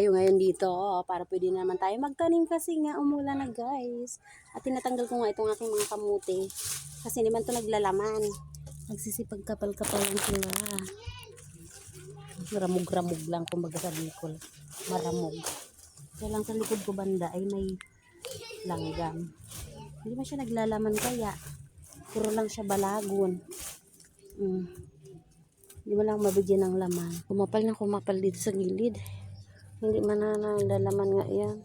Tayo ngayon dito para pwede naman tayo magtanim kasi nga umulan na guys. At tinatanggal ko nga itong aking mga kamuti kasi hindi man ito naglalaman. Nagsisipag kapal-kapal lang sila. Ramog-ramog lang kumbaga sa Bicol. Maramog. Kaya lang sa likod ko banda ay may langgam. Hindi man siya naglalaman kaya puro lang siya balagon. Hindi mo lang mabigyan ng laman. Kumapal dito sa gilid. Hindi man na nalalaman nga yan.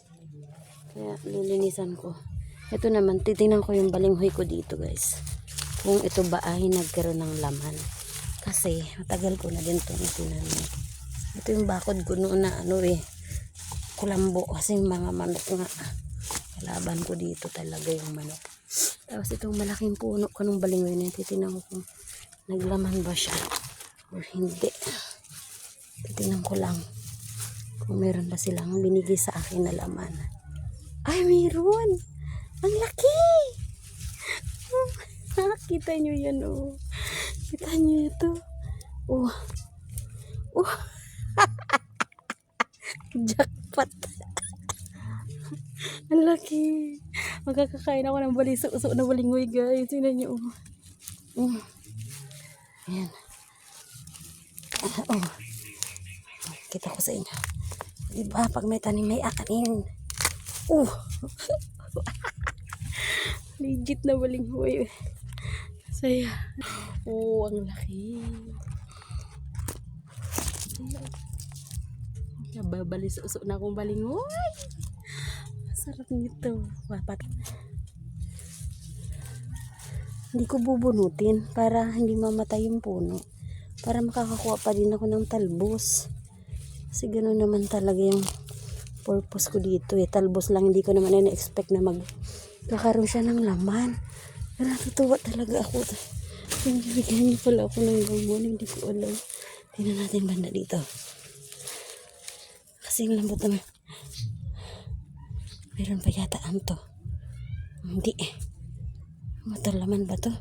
Kaya lilinisan ko. Ito naman, titingnan ko yung balinghoy ko dito guys. Kung ito ba ay nagkaroon ng laman. Kasi matagal ko na din itong itinanim. Ito yung bakod ko noon na kulambo. Kasi mga manok nga. Kalaban ko dito talaga yung manok. Tapos itong malaking puno ko ng balinghoy na titingnan ko kung naglaman ba siya or hindi. Titingnan ko lang kung meron ba silang binigay sa akin na laman. Ay, meron! Ang laki! Kita nyo yan, oh. Kita nyo ito. Oh. Oh. Jackpot. Ang laki. Magkakakain ako ng baliso-uso na balinghoy, guys. Tingnan nyo, oh. Ayan. Oh. Kita ko sa inyo. Diba, pag may tanim, may akanin. Legit na balinghoy. Saya. Ang laki. Nababalis-uso na akong balinghoy. Sarap nito. Wapat. Hindi ko bubunutin para hindi mamatay yung puno. Para makakakuha pa din ako ng talbos. Kasi gano'n naman talaga yung purpose ko dito. Talbos lang, hindi ko naman na-expect na magkakaroon siya ng laman. Pero natutuwa talaga ako. Bigyan niyo pala ako ng lamon. Hindi ko alam. Tingnan natin banda dito. Kasi yung lambot naman. Meron pa yata to. Hindi. Matol laman ba to?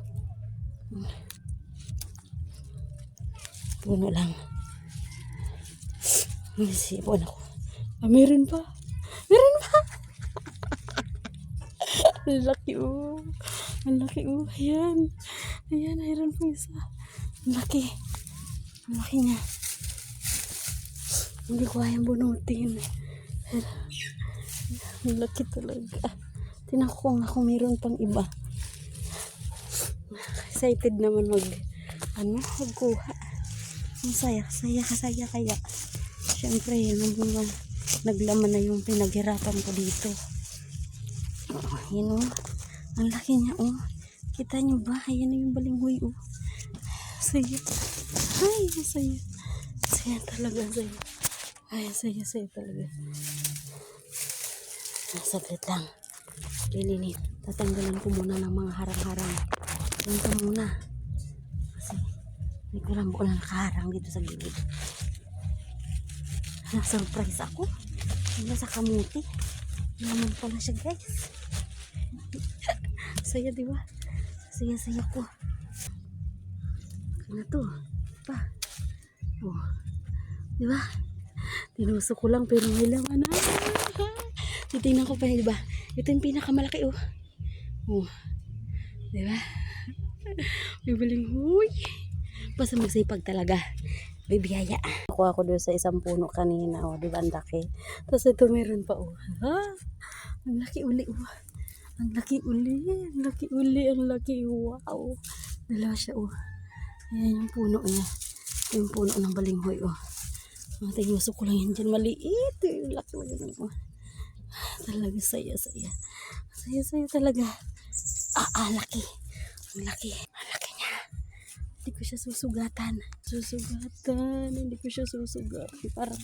Puno lang. Sipon ako. Meron pa. Meron pa. Ang laki, oh. Ang laki, oh. Ayan. Ayan, meron pa isa. Ang laki. Ang laki niya. Hindi ko kayang bunutin. Ang laki talaga. Tinan ko nga kung meron pang iba. Excited naman magkuha. Ang saya kaya. Siyempre, yun mga naglaman na yung pinaghirapan ko dito. Yun, oh. Ang laki niya, oh. Kita nyo ba? Ayan na yung balinghoy, oh. Saya. Ay, saya. Saya talaga, saya. Ay, saya talaga. Saglit lang. Lilinin. Tatanggalan ko muna ng mga harang-harang. Ito muna. Kasi may kulambo na nakaharang dito sa gilid. Na-surprise ako. Wala sa kamuti. Naman pala siya, guys. Saya, diba? Saya ko. Ano to? Pa. Oh. Diba? Tinusok ko lang pero may laman na. Titingnan ko pa, diba? Ito yung pinakamalaki, oh. Oh. Diba? May balinghoy. Basta magsipag talaga. Bibiyaya. Nakuha ko doon sa isang puno kanina, oh, di ba ang laki? Tapos ito meron pa, oh. Ha? Ang laki uli, oh. Ang laki uli. Wow. Dalawa siya, oh. Ayan yung puno niya. Yung puno ng balinghoy, oh. Tinusok ko lang yan dyan. Maliit. Yung laki, oh. Talaga saya. Saya talaga. Laki. Ang laki niya. Hindi ko siya susugatan. Hindi ko siya susugatan. Parang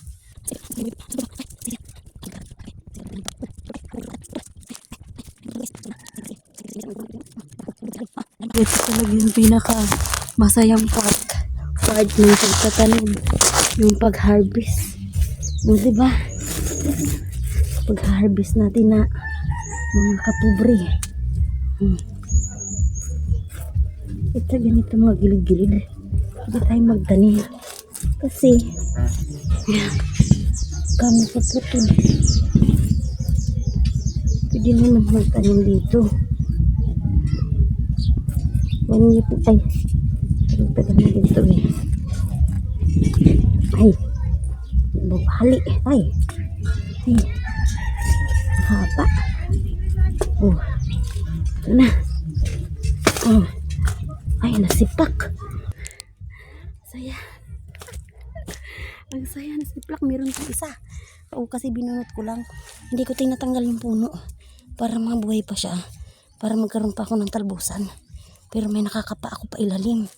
ito talaga yung pinaka masayang part ng pagtatanim. Yung pag-harvest. Diba? Pag-harvest natin na mga kapobre. Ito ganito mga gilid-gilid. Hindi tayo magtanim. Kasi baka mapuputol. Pwede naman magtanim dito. Ay, tagal na dito eh. Ay, bubali. Ay, haba. Oh, ito na. Oh, ay, nasipak. Saya. Ang saya, nasiplak. Meron pa isa. Oo, kasi binunot ko lang. Hindi ko tinatanggal yung puno para mabuhay pa siya. Para magkaroon pa ako ng talbusan. Pero may nakakapa ako pa ilalim.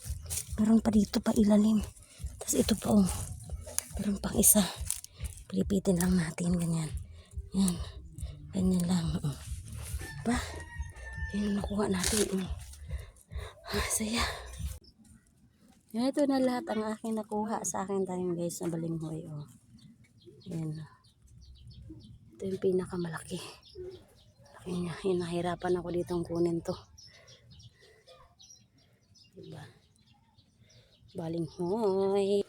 Meron pa dito pa ilalim. Tapos ito pa oh. Meron pang isa. Pilipitin lang natin. Ganyan. Yan. Ganyan lang. Pa. Yan nakuha natin. Saya. Ito na lahat ang aking nakuha sa akin tayo guys na balinghoy. Oh. Yan. Ito yung pinakamalaki. Malaki niya. Nahirapan ako ditong kunin to. Diba? Balinghoy.